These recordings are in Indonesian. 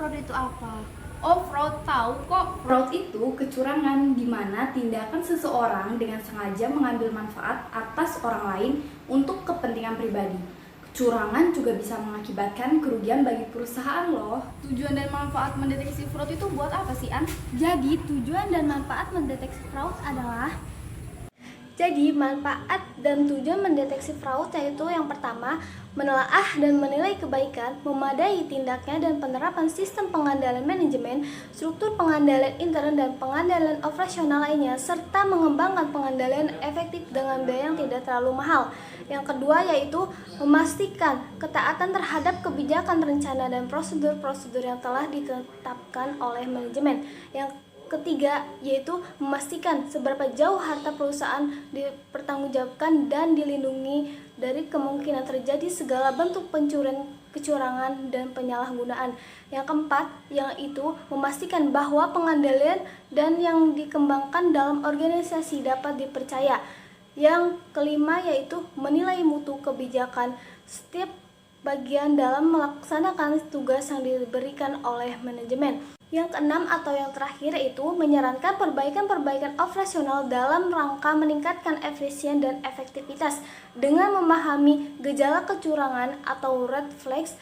fraud itu apa? Oh, fraud tahu kok. Fraud itu kecurangan di mana tindakan seseorang dengan sengaja mengambil manfaat atas orang lain untuk kepentingan pribadi. Kecurangan juga bisa mengakibatkan kerugian bagi perusahaan loh. Tujuan dan manfaat mendeteksi fraud itu buat apa sih, An? Jadi, tujuan dan manfaat mendeteksi fraud adalah manfaat dan tujuan mendeteksi fraud yaitu yang pertama, menelaah dan menilai kebaikan, memadai tindaknya dan penerapan sistem pengandalan manajemen, struktur pengandalan intern dan pengandalan operasional lainnya, serta mengembangkan pengandalan efektif dengan biaya yang tidak terlalu mahal. Yang kedua yaitu memastikan ketaatan terhadap kebijakan rencana dan prosedur-prosedur yang telah ditetapkan oleh manajemen. Yang ketiga yaitu memastikan seberapa jauh harta perusahaan dipertanggungjawabkan dan dilindungi dari kemungkinan terjadi segala bentuk pencurian, kecurangan, dan penyalahgunaan. Yang keempat yaitu memastikan bahwa pengandaian dan yang dikembangkan dalam organisasi dapat dipercaya. Yang kelima yaitu menilai mutu kebijakan setiap bagian dalam melaksanakan tugas yang diberikan oleh manajemen. Yang keenam atau yang terakhir itu menyarankan perbaikan-perbaikan operasional dalam rangka meningkatkan efisien dan efektivitas. Dengan memahami gejala kecurangan atau red flags,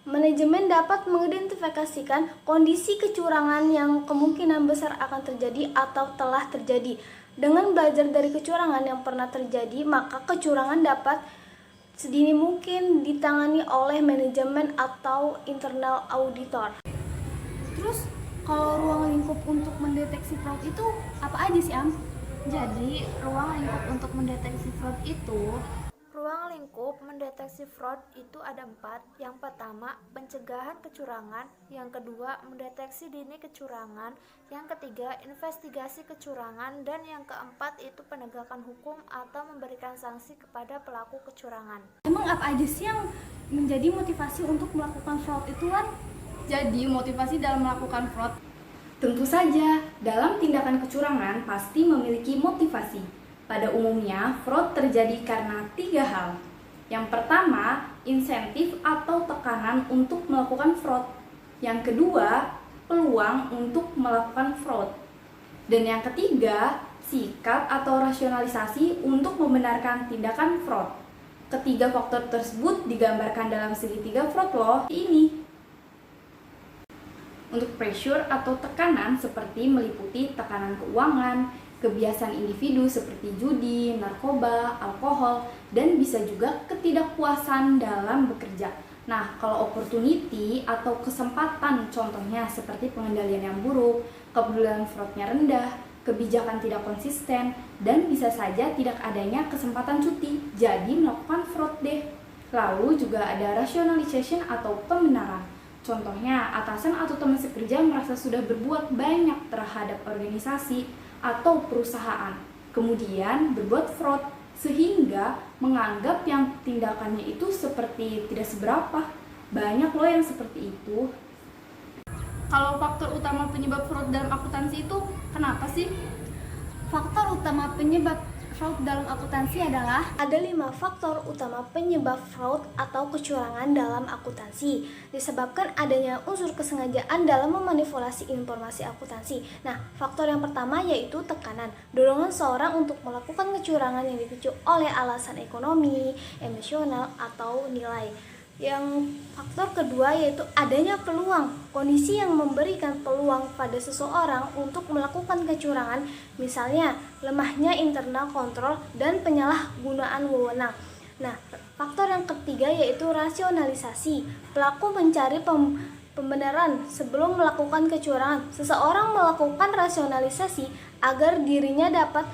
manajemen dapat mengidentifikasikan kondisi kecurangan yang kemungkinan besar akan terjadi atau telah terjadi. Dengan belajar dari kecurangan yang pernah terjadi, maka kecurangan dapat sedini mungkin ditangani oleh manajemen atau internal auditor. Terus, kalau ruang lingkup untuk mendeteksi fraud itu apa aja sih, Am? Jadi, ruang lingkup untuk mendeteksi fraud itu ada 4. Yang pertama, pencegahan kecurangan. Yang kedua, mendeteksi dini kecurangan. Yang ketiga, investigasi kecurangan. Dan yang keempat, itu penegakan hukum atau memberikan sanksi kepada pelaku kecurangan. Emang apa aja sih yang menjadi motivasi untuk melakukan fraud itu kan? Jadi, motivasi dalam melakukan fraud Tentu saja, dalam tindakan kecurangan pasti memiliki motivasi. Pada umumnya, fraud terjadi karena 3 hal. Yang pertama, insentif atau tekanan untuk melakukan fraud. Yang kedua, peluang untuk melakukan fraud. Dan yang ketiga, sikap atau rasionalisasi untuk membenarkan tindakan fraud. Ketiga faktor tersebut digambarkan dalam segitiga fraud loh. Ini untuk pressure atau tekanan seperti meliputi tekanan keuangan, kebiasaan individu seperti judi, narkoba, alkohol, dan bisa juga ketidakpuasan dalam bekerja. Nah, kalau opportunity atau kesempatan contohnya seperti pengendalian yang buruk, kepedulian fraudnya rendah, kebijakan tidak konsisten, dan bisa saja tidak adanya kesempatan cuti, jadi melakukan fraud deh. Lalu juga ada rationalization atau pembenaran. Contohnya, atasan atau teman sekerja merasa sudah berbuat banyak terhadap organisasi atau perusahaan, kemudian berbuat fraud, sehingga menganggap yang tindakannya itu seperti tidak seberapa. Banyak loh yang seperti itu. Kalau faktor utama penyebab fraud dalam akuntansi itu kenapa sih? Faktor utama penyebab fraud dalam akuntansi adalah ada 5 faktor utama penyebab fraud atau kecurangan dalam akuntansi. Disebabkan adanya unsur kesengajaan dalam memanipulasi informasi akuntansi. Nah, faktor yang pertama yaitu tekanan, dorongan seorang untuk melakukan kecurangan yang dipicu oleh alasan ekonomi, emosional, atau nilai. Yang faktor kedua yaitu adanya peluang, kondisi yang memberikan peluang pada seseorang untuk melakukan kecurangan, misalnya lemahnya internal kontrol dan penyalahgunaan wewenang. Nah, faktor yang ketiga yaitu rasionalisasi, pelaku mencari pembenaran sebelum melakukan kecurangan. Seseorang melakukan rasionalisasi agar dirinya dapat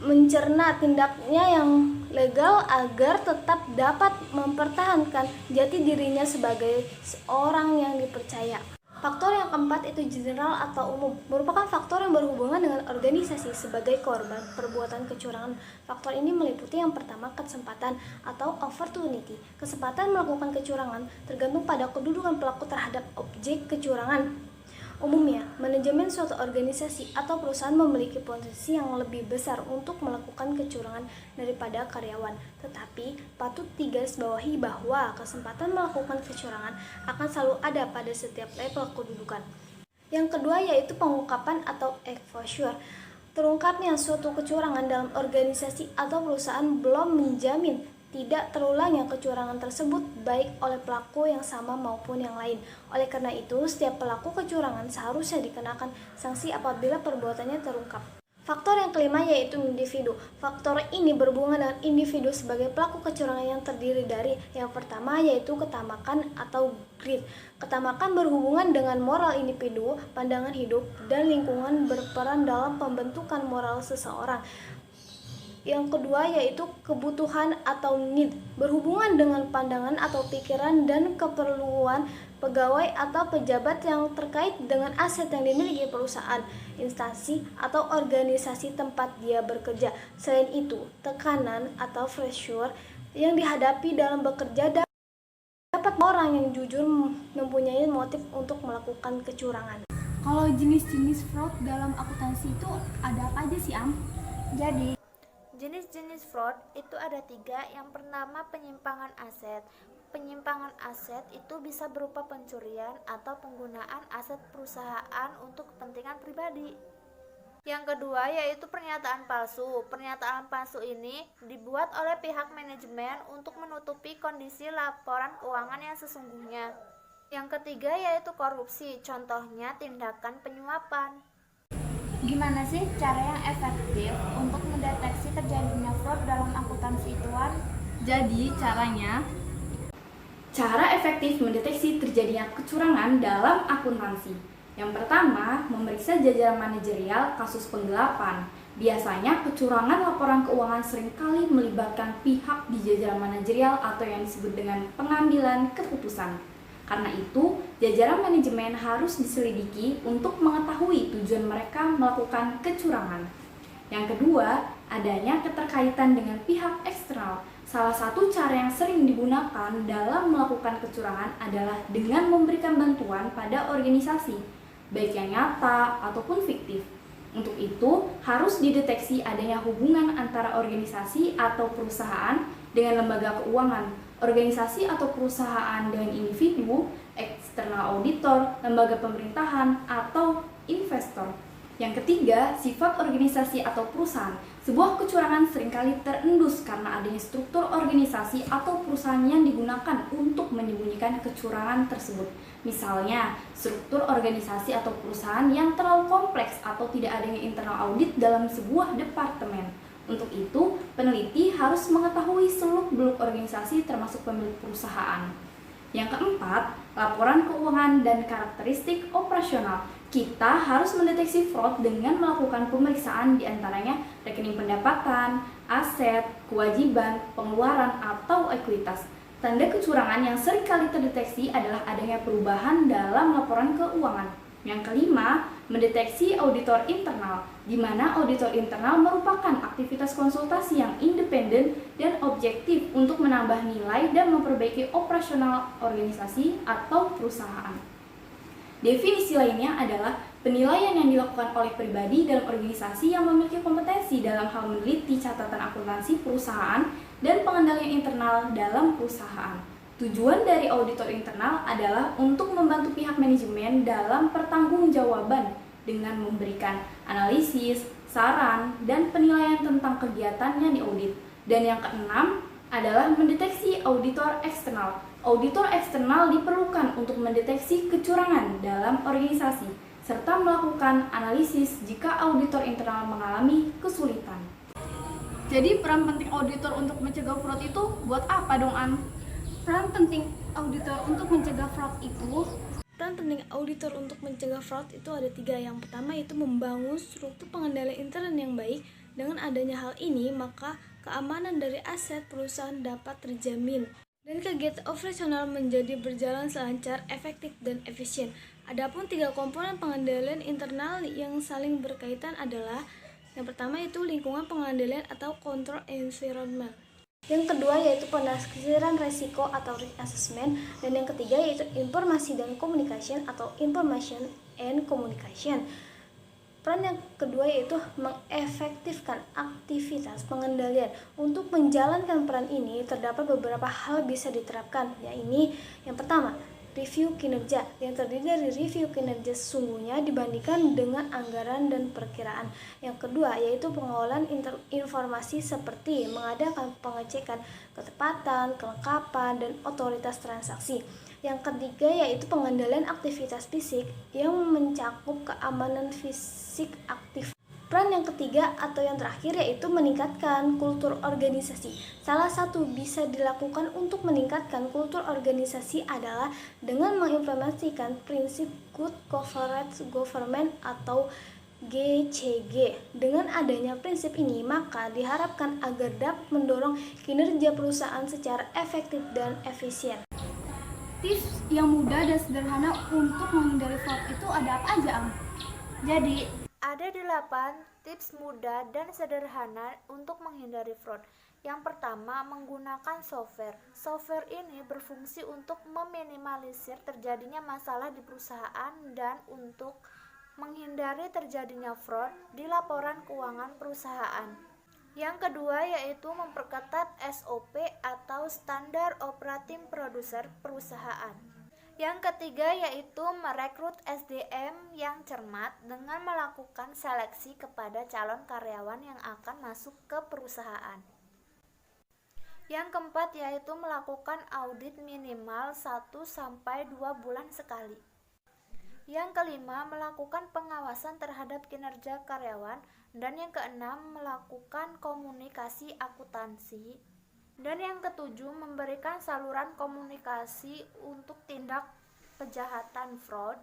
mencerna tindaknya yang legal agar tetap dapat mempertahankan jati dirinya sebagai seorang yang dipercaya. Faktor yang keempat itu general atau umum, merupakan faktor yang berhubungan dengan organisasi sebagai korban perbuatan kecurangan. Faktor ini meliputi yang pertama kesempatan atau opportunity. Kesempatan melakukan kecurangan tergantung pada kedudukan pelaku terhadap objek kecurangan. Umumnya, manajemen suatu organisasi atau perusahaan memiliki potensi yang lebih besar untuk melakukan kecurangan daripada karyawan. Tetapi, patut digarisbawahi bahwa kesempatan melakukan kecurangan akan selalu ada pada setiap level kedudukan. Yang kedua yaitu pengungkapan atau exposure. Terungkapnya suatu kecurangan dalam organisasi atau perusahaan belum menjamin tidak terulangnya kecurangan tersebut baik oleh pelaku yang sama maupun yang lain. Oleh karena itu, setiap pelaku kecurangan seharusnya dikenakan sanksi apabila perbuatannya terungkap. Faktor yang kelima yaitu individu. Faktor ini berhubungan dengan individu sebagai pelaku kecurangan yang terdiri dari yang pertama yaitu ketamakan atau greed. Ketamakan berhubungan dengan moral individu, pandangan hidup, dan lingkungan berperan dalam pembentukan moral seseorang. Yang kedua yaitu kebutuhan atau need, berhubungan dengan pandangan atau pikiran dan keperluan pegawai atau pejabat yang terkait dengan aset yang dimiliki perusahaan, instansi, atau organisasi tempat dia bekerja. Selain itu, tekanan atau pressure yang dihadapi dalam bekerja dapat orang yang jujur mempunyai motif untuk melakukan kecurangan. Kalau jenis-jenis fraud dalam akuntansi itu ada apa aja sih, Am? Jadi, jenis-jenis fraud itu ada 3. Yang pertama, penyimpangan aset. Penyimpangan aset itu bisa berupa pencurian atau penggunaan aset perusahaan untuk kepentingan pribadi. Yang kedua yaitu pernyataan palsu. Pernyataan palsu ini dibuat oleh pihak manajemen untuk menutupi kondisi laporan keuangan yang sesungguhnya. Yang ketiga yaitu korupsi, contohnya tindakan penyuapan. Gimana sih cara yang efektif untuk mendeteksi terjadinya fraud dalam akuntansi itu, Wan? Jadi cara efektif mendeteksi terjadinya kecurangan dalam akuntansi. Yang pertama, memeriksa jajaran manajerial kasus penggelapan. Biasanya kecurangan laporan keuangan seringkali melibatkan pihak di jajaran manajerial atau yang disebut dengan pengambilan keputusan. Karena itu, jajaran manajemen harus diselidiki untuk mengetahui tujuan mereka melakukan kecurangan. Yang kedua, adanya keterkaitan dengan pihak eksternal. Salah satu cara yang sering digunakan dalam melakukan kecurangan adalah dengan memberikan bantuan pada organisasi, baik yang nyata ataupun fiktif. Untuk itu, harus dideteksi adanya hubungan antara organisasi atau perusahaan dengan lembaga keuangan, organisasi atau perusahaan dengan individu, eksternal auditor, lembaga pemerintahan, atau investor. Yang ketiga, sifat organisasi atau perusahaan. Sebuah kecurangan seringkali terendus karena adanya struktur organisasi atau perusahaan yang digunakan untuk menyembunyikan kecurangan tersebut. Misalnya, struktur organisasi atau perusahaan yang terlalu kompleks atau tidak adanya internal audit dalam sebuah departemen. Untuk itu, peneliti harus mengetahui seluk-beluk organisasi termasuk pemilik perusahaan. Yang keempat, laporan keuangan dan karakteristik operasional. Kita harus mendeteksi fraud dengan melakukan pemeriksaan diantaranya rekening pendapatan, aset, kewajiban, pengeluaran, atau ekuitas. Tanda kecurangan yang seringkali terdeteksi adalah adanya perubahan dalam laporan keuangan. Yang kelima, mendeteksi auditor internal, di mana auditor internal merupakan aktivitas konsultasi yang independen dan objektif untuk menambah nilai dan memperbaiki operasional organisasi atau perusahaan. Definisi lainnya adalah penilaian yang dilakukan oleh pribadi dalam organisasi yang memiliki kompetensi dalam hal meneliti catatan akuntansi perusahaan dan pengendalian internal dalam perusahaan. Tujuan dari auditor internal adalah untuk membantu pihak manajemen dalam pertanggungjawaban dengan memberikan analisis, saran, dan penilaian tentang kegiatan yang diaudit. Dan yang keenam adalah mendeteksi auditor eksternal. Auditor eksternal diperlukan untuk mendeteksi kecurangan dalam organisasi, serta melakukan analisis jika auditor internal mengalami kesulitan. Jadi peran penting auditor untuk mencegah fraud itu buat apa dong, Am? Peran penting auditor untuk mencegah fraud itu ada 3. Yang pertama yaitu membangun struktur pengendalian intern yang baik. Dengan adanya hal ini, maka keamanan dari aset perusahaan dapat terjamin dan kegiatan operasional menjadi berjalan selancar, efektif, dan efisien. Adapun 3 komponen pengendalian internal yang saling berkaitan adalah yang pertama itu lingkungan pengendalian atau control environment. Yang kedua yaitu penafsiran resiko atau risk assessment, dan yang ketiga yaitu informasi dan communication atau information and Communication. Peran yang kedua yaitu mengefektifkan aktivitas pengendalian. Untuk menjalankan peran ini terdapat beberapa hal bisa diterapkan, yaitu yang pertama, review kinerja yang terdiri dari review kinerja sesungguhnya dibandingkan dengan anggaran dan perkiraan. Yang kedua yaitu pengelolaan informasi seperti mengadakan pengecekan ketepatan, kelengkapan, dan otoritas transaksi. Yang ketiga yaitu pengendalian aktivitas fisik yang mencakup keamanan fisik aktif. Peran yang ketiga atau yang terakhir yaitu meningkatkan kultur organisasi. Salah satu bisa dilakukan untuk meningkatkan kultur organisasi adalah dengan mengimplementasikan prinsip Good Corporate Governance atau GCG. Dengan adanya prinsip ini, maka diharapkan agar dapat mendorong kinerja perusahaan secara efektif dan efisien. Tips yang mudah dan sederhana untuk menghindari fraud itu ada apa aja, Am? Jadi, ada 8 tips mudah dan sederhana untuk menghindari fraud. Yang pertama, menggunakan software. Software ini berfungsi untuk meminimalisir terjadinya masalah di perusahaan dan untuk menghindari terjadinya fraud di laporan keuangan perusahaan. Yang kedua yaitu memperketat SOP atau Standar Operating Procedure perusahaan. Yang ketiga yaitu merekrut SDM yang cermat dengan melakukan seleksi kepada calon karyawan yang akan masuk ke perusahaan. Yang keempat yaitu melakukan audit minimal 1-2 bulan sekali. Yang kelima, melakukan pengawasan terhadap kinerja karyawan. Dan yang keenam, melakukan komunikasi akuntansi. Dan yang ketujuh, memberikan saluran komunikasi untuk tindak kejahatan fraud.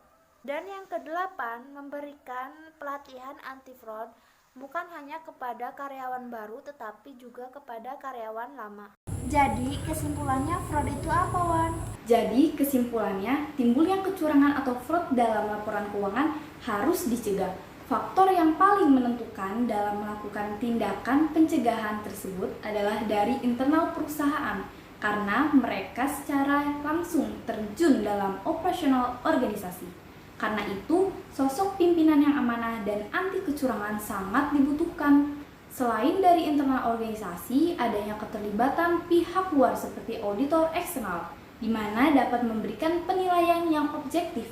Dan yang kedelapan, memberikan pelatihan anti fraud bukan hanya kepada karyawan baru tetapi juga kepada karyawan lama. Jadi kesimpulannya fraud itu apa, Wan? Jadi kesimpulannya, timbulnya kecurangan atau fraud dalam laporan keuangan harus dicegah. Faktor yang paling menentukan dalam melakukan tindakan pencegahan tersebut adalah dari internal perusahaan, karena mereka secara langsung terjun dalam operasional organisasi. Karena itu, sosok pimpinan yang amanah dan anti kecurangan sangat dibutuhkan. Selain dari internal organisasi, adanya keterlibatan pihak luar seperti auditor eksternal, di mana dapat memberikan penilaian yang objektif.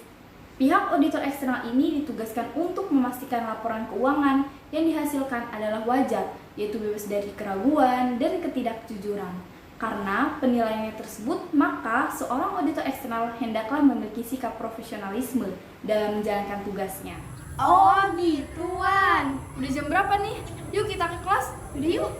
Pihak auditor eksternal ini ditugaskan untuk memastikan laporan keuangan yang dihasilkan adalah wajar, yaitu bebas dari keraguan dan ketidakjujuran. Karena penilaiannya tersebut, maka seorang auditor eksternal hendaklah memiliki sikap profesionalisme dalam menjalankan tugasnya. Oh gitu, Wan. Udah jam berapa nih? Yuk kita ke kelas. Udah yuk.